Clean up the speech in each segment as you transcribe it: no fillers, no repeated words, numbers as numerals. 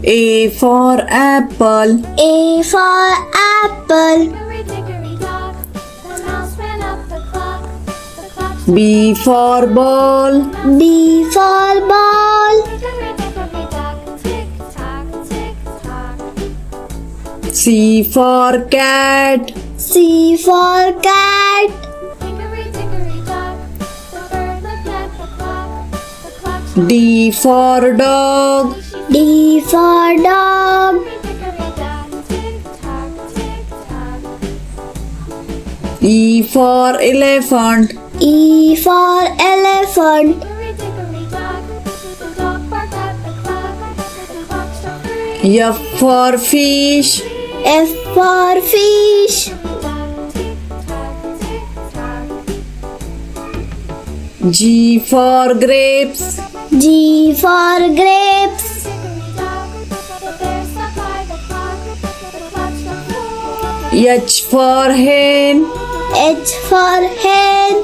A for apple. A for apple. Hickory-dickory-dock, the mouse ran up the clock. The clock struck B for ball. B for ball. hickory-dickory-dock, tick-tock, tick-tock. C for cat. C for cat. Hickory-dickory-dock, the bird looked at the clock. The clock struck D for dog. D for dog. hickory-dickory-dock, tick-tock, tick-tock. E for elephant. E for elephant. Hickory-dickory-dock, the dog barked at the clock. The clock struck 3. F for fish. F for fish. G for grapes. G for grapes. H for hen. H for hen.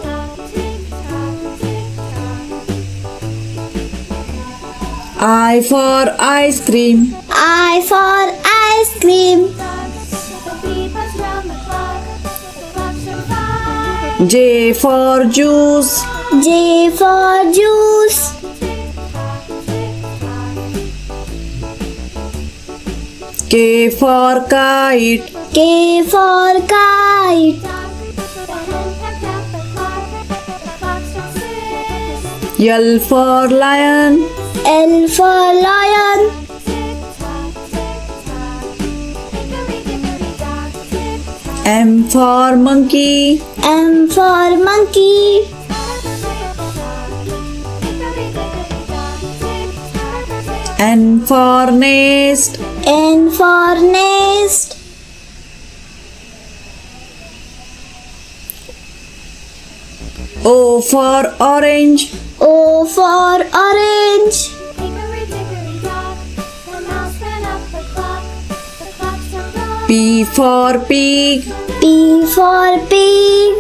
I for ice cream. I for ice cream. J for juice. J for juice. K for kite. K for kite. L for lion. L for lion. M for monkey. M for monkey. N for nest. N for nest. O for orange. O for orange. P for pig. P for pig.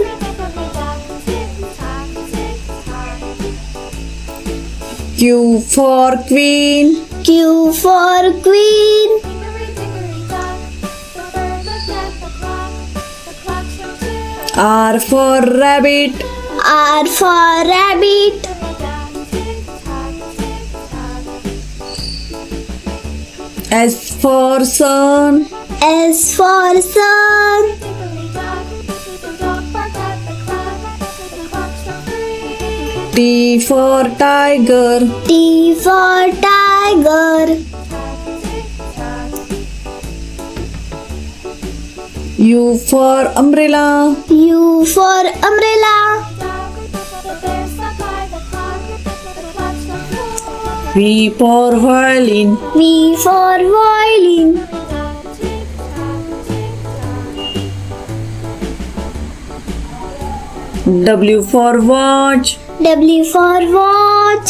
Q for queen. Q for queen. R R for rabbit. R for rabbit. S for sun. S for sun. T for tiger. T for tiger. U for umbrella. U for umbrella. V for violin. V for violin. W for watch. W for watch.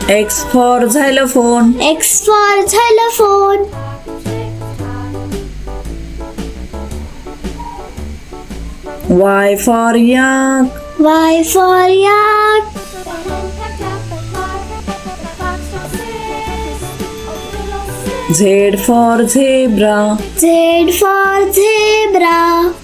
X for xylophone. X for xylophone. Y for yak. Y for yak. Z for zebra. Z for zebra.